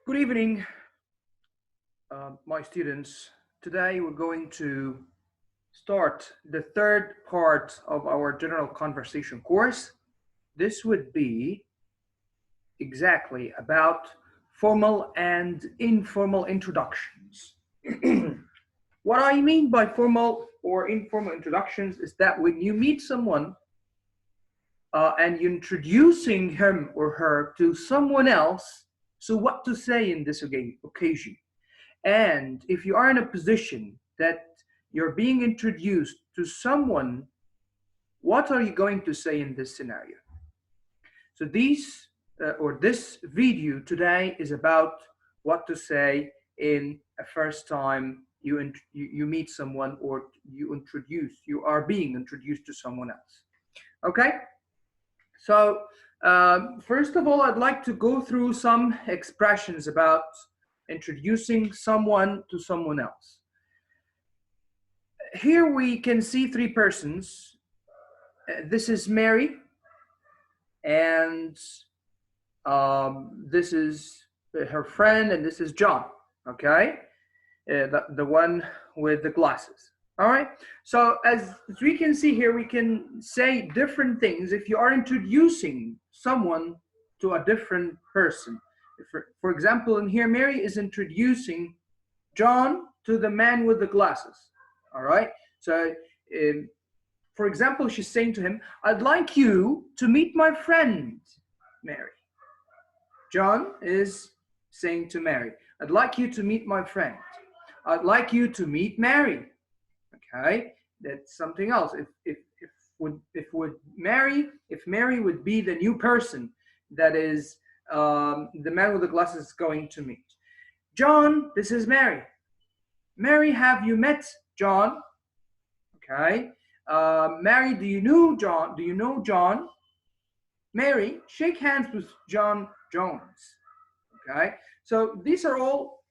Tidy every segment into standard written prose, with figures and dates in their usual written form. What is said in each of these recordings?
Good evening, my students. Today we're going to start the third part of our general conversation course. This would be exactly about formal and informal introductions. What I mean by formal or informal introductions is that when you meet someone and you're introducing him or her to someone else, so what to say in this occasion? And if you are in a position that you're being introduced to someone, what are you going to say in this scenario? So this video today is about what to say in a first time you meet someone or you are being introduced to someone else. Okay. So first of all, I'd like to go through some expressions about introducing someone to someone else. Here we can see three persons. This is Mary, and this is her friend, and this is John. Okay, the one with the glasses. All right. So as we can see here, we can say different things if you are introducing someone to a different person. For example, in here, Mary is introducing John to the man with the glasses. All right. So, for example, she's saying to him, "I'd like you to meet my friend, Mary." John is saying to Mary, "I'd like you to meet my friend. I'd like you to meet Mary." Okay, that's something else. If Mary would be the new person that is the man with the glasses is going to meet. John, this is Mary. Mary, have you met John? Okay. Mary, do you know John? Do you know John? Mary, shake hands with John Jones. Okay. So these are all,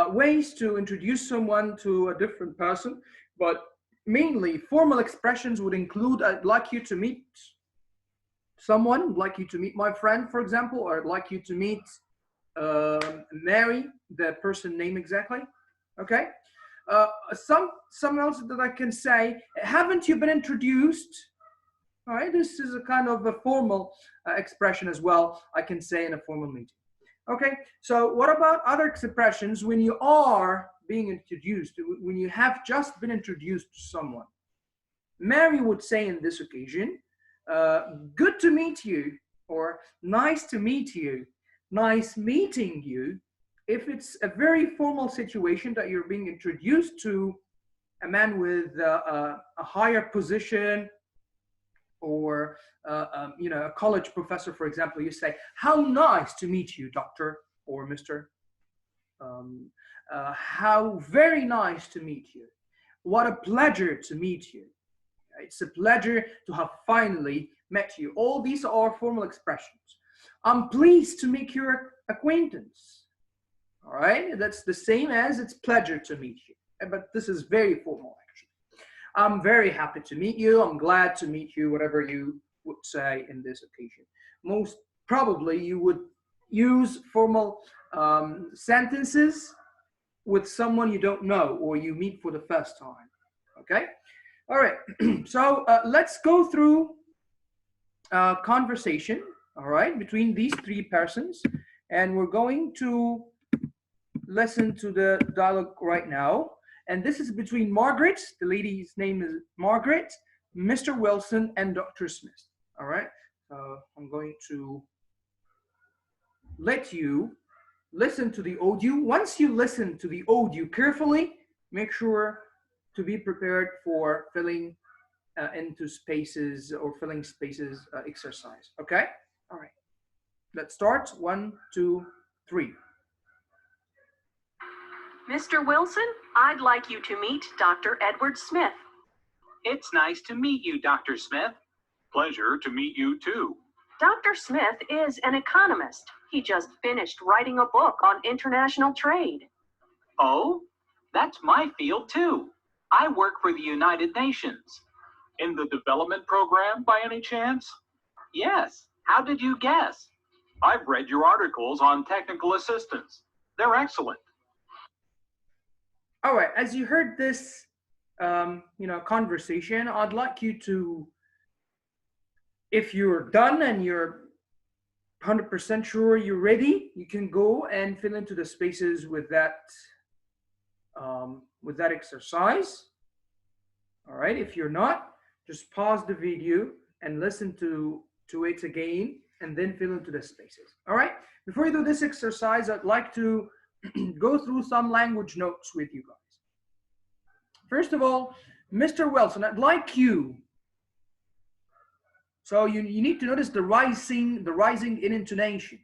ways to introduce someone to a different person, but mainly formal expressions would include, "I'd like you to meet someone, I'd like you to meet my friend," for example, or "I'd like you to meet Mary," the person name exactly. Okay. Some else that I can say, "Haven't you been introduced?" All right, this is a kind of a formal expression as well, I can say in a formal meeting. Okay, so what about other expressions when you are being introduced, when you have just been introduced to someone? Mary would say in this occasion, "Good to meet you," or "Nice to meet you," "Nice meeting you," if it's a very formal situation that you're being introduced to a man with a higher position, or a college professor, for example, you say, "How nice to meet you, Doctor or Mister. How very nice to meet you. What a pleasure to meet you. It's a pleasure to have finally met you." All these are formal expressions. "I'm pleased to make your acquaintance." All right, that's the same as "it's pleasure to meet you," but this is very formal actually. "I'm very happy to meet you," "I'm glad to meet you," whatever you would say in this occasion. Most probably you would use formal sentences with someone you don't know or you meet for the first time. Okay. All right. So let's go through conversation, all right, between these three persons, and we're going to listen to the dialogue right now. And this is between Margaret, the lady's name is Margaret, Mr. Wilson, and Dr. Smith. All right. I'm going to let you listen to the audio. Once you listen to the audio carefully, make sure to be prepared for filling into spaces or filling spaces exercise. Okay. All right. Let's start. 1, 2, 3. Mr. Wilson, I'd like you to meet Dr. Edward Smith. It's nice to meet you, Dr. Smith. Pleasure to meet you too. Dr. Smith is an economist. He just finished writing a book on international trade. Oh, that's my field too. I work for the United Nations. In the development program by any chance? Yes. How did you guess? I've read your articles on technical assistance. They're excellent. All right, as you heard this, conversation, I'd like you to, if you're done and you're 100% sure you're ready, you can go and fill into the spaces with that exercise. All right, if you're not, just pause the video and listen to it again, and then fill into the spaces. All right, before you do this exercise, I'd like to go through some language notes with you guys. First of all, Mr. Wilson, I'd like you. So you need to notice the rising in intonation.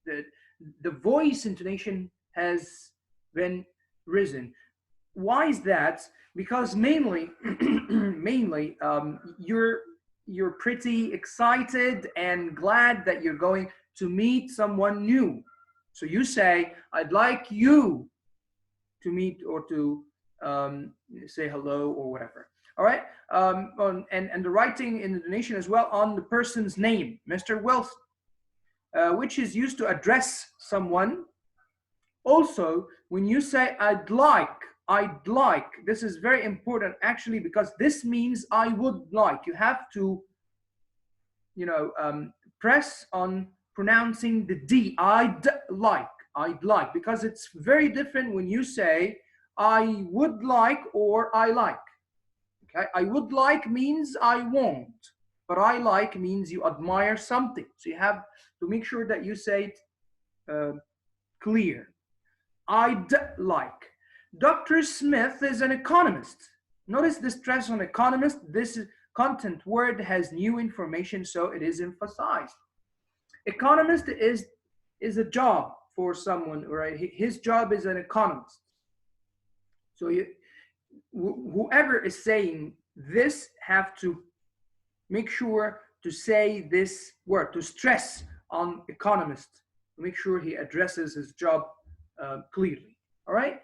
The voice intonation has been risen. Why is that? Because mainly you're pretty excited and glad that you're going to meet someone new. So you say, I'd like you to meet or to say hello or whatever. All right. And the writing in the nation as well on the person's name, Mr. Wilson, which is used to address someone. Also, when you say I'd like, this is very important actually, because this means I would like. You have to, press on pronouncing the D. I'd like, because it's very different when you say I would like or I like. Okay, I would like means I want, but I like means you admire something. So you have to make sure that you say it clear. I'd like. Dr. Smith is an economist. Notice the stress on economist. This content word has new information, so it is emphasized. Economist is a job for someone, right? His job is an economist. So whoever is saying this have to make sure to say this word, to stress on economist, to make sure he addresses his job clearly. All right.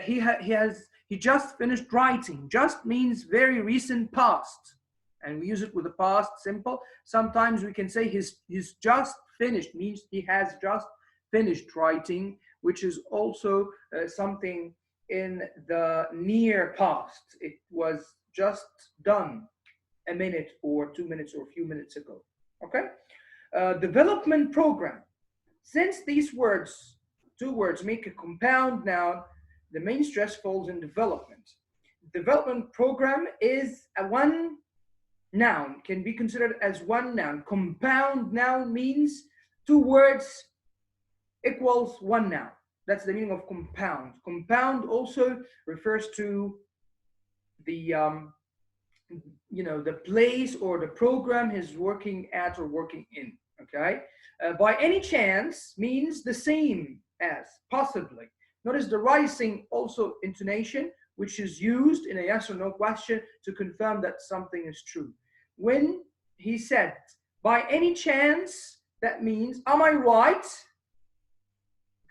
He just finished writing. Just means very recent past, and we use it with the past simple. Sometimes we can say he's just finished, means he has just finished writing, which is also something in the near past. It was just done a minute or 2 minutes or a few minutes ago. Okay. Development program. Since these words, two words, make a compound noun, the main stress falls in development. Development program is a one noun, can be considered as one noun. Compound noun means two words equals one noun. That's the meaning of compound. Compound also refers to the the place or the program he's working at or working in. Okay. By any chance means the same as, possibly. Notice the rising also intonation, which is used in a yes or no question to confirm that something is true. When he said, by any chance, that means, am I right?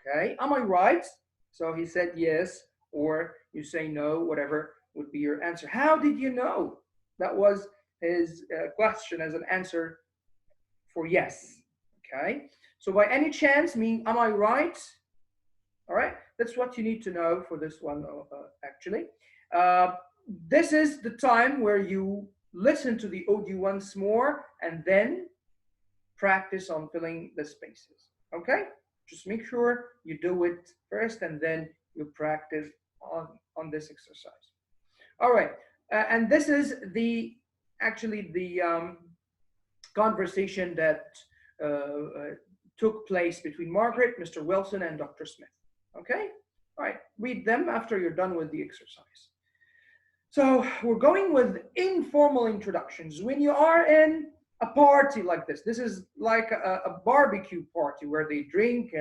Okay, am I right? So he said yes, or you say no, whatever would be your answer. How did you know? That was his question as an answer for yes. Okay, so by any chance mean, am I right? All right, that's what you need to know for this one, actually. This is the time where you listen to the audio once more and then practice on filling the spaces. Okay, just make sure you do it first and then you practice on this exercise. All right, and this is the conversation that took place between Margaret, Mr. Wilson, and Dr. Smith. Okay, all right, read them after you're done with the exercise. So we're going with informal introductions. When you are in a party like this is like a barbecue party where they drink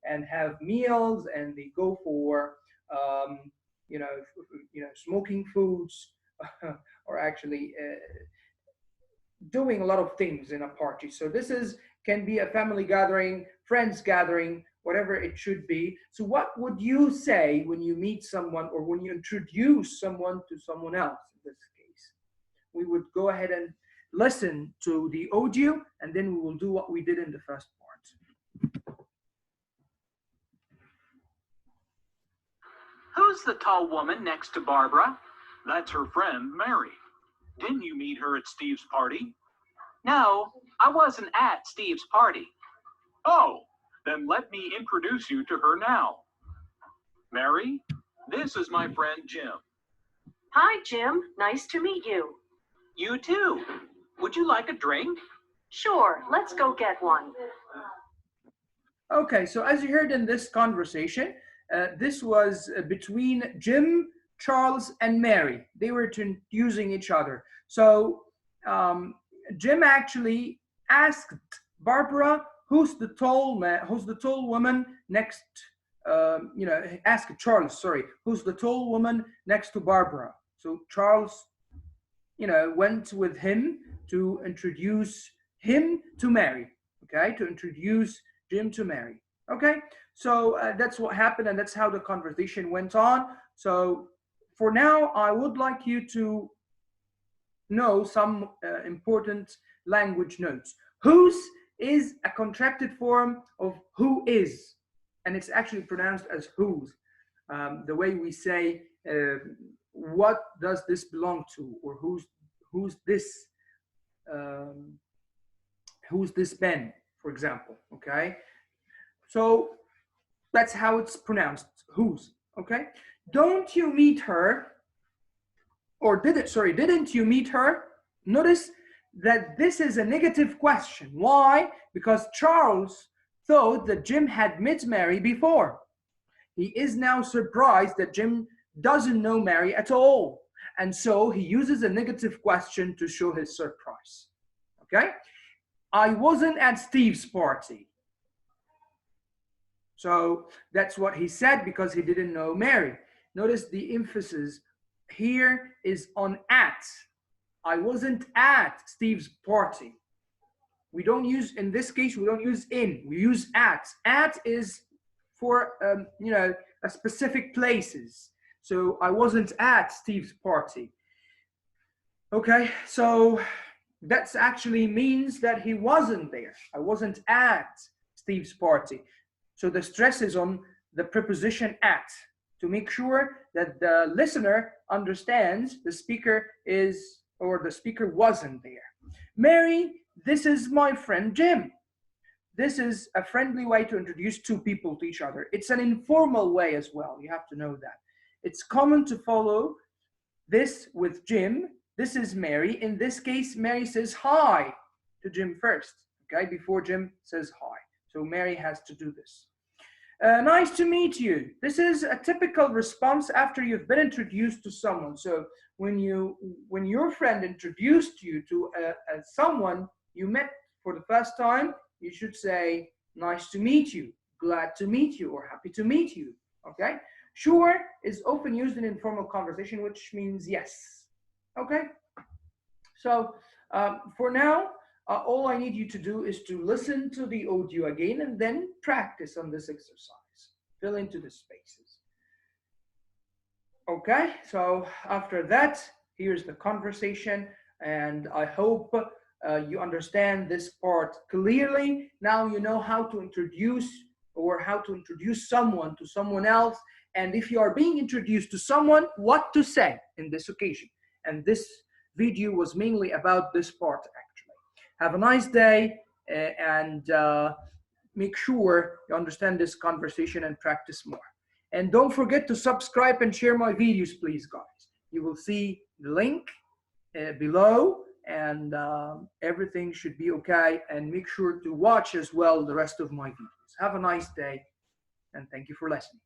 and have meals and they go for smoking foods or actually doing a lot of things in a party. So this can be a family gathering, friends gathering, whatever it should be. So what would you say when you meet someone or when you introduce someone to someone else in this case? We would go ahead and listen to the audio and then we will do what we did in the first part. Who's the tall woman next to Barbara? That's her friend, Mary. Didn't you meet her at Steve's party? No, I wasn't at Steve's party. Oh, then let me introduce you to her now. Mary, this is my friend Jim. Hi, Jim. Nice to meet you. You too. Would you like a drink? Sure, let's go get one. Okay, so as you heard in this conversation, this was between Jim, Charles, and Mary. They were using each other. So Jim actually asked Barbara, who's the tall woman next? Asked Charles, sorry, who's the tall woman next to Barbara? So Charles, went with him to introduce him to Mary. Okay, to introduce Jim to Mary. Okay, so that's what happened, and that's how the conversation went on. So for now, I would like you to know some important language notes. Whose is a contracted form of who is, and it's actually pronounced as whose. The way we say, what does this belong to, or who's this pen, for example. Okay, so that's how it's pronounced, whose. Okay, don't you meet her, or didn't you meet her? Notice that this is a negative question. Why? Because Charles thought that Jim had met Mary before. He is now surprised that Jim doesn't know Mary at all. And so he uses a negative question to show his surprise. Okay? I wasn't at Steve's party. So that's what he said because he didn't know Mary. Notice the emphasis here is on at. I wasn't at Steve's party. We don't use, in this case, we don't use in, we use at. At is for, a specific places. So I wasn't at Steve's party. Okay, so that actually means that he wasn't there. I wasn't at Steve's party. So the stress is on the preposition at to make sure that the listener understands the speaker is, or the speaker wasn't there. Mary, this is my friend Jim. This is a friendly way to introduce two people to each other. It's an informal way as well. You have to know that. It's common to follow this with Jim. This is Mary. In this case, Mary says hi to Jim first, okay, before Jim says hi. So Mary has to do this. Nice to meet you. This is a typical response after you've been introduced to someone. So when your friend introduced you to someone you met for the first time, you should say, nice to meet you, glad to meet you, or happy to meet you, okay? Sure is often used in informal conversation, which means yes, okay? So for now, all I need you to do is to listen to the audio again and then practice on this exercise. Fill into the spaces. Okay, so after that, here's the conversation, and I hope you understand this part clearly. Now you know how to introduce someone to someone else, and if you are being introduced to someone, what to say in this occasion. And this video was mainly about this part, actually. Have a nice day, and make sure you understand this conversation and practice more. And don't forget to subscribe and share my videos, please, guys. You will see the link below, and everything should be okay. And make sure to watch as well the rest of my videos. Have a nice day, and thank you for listening.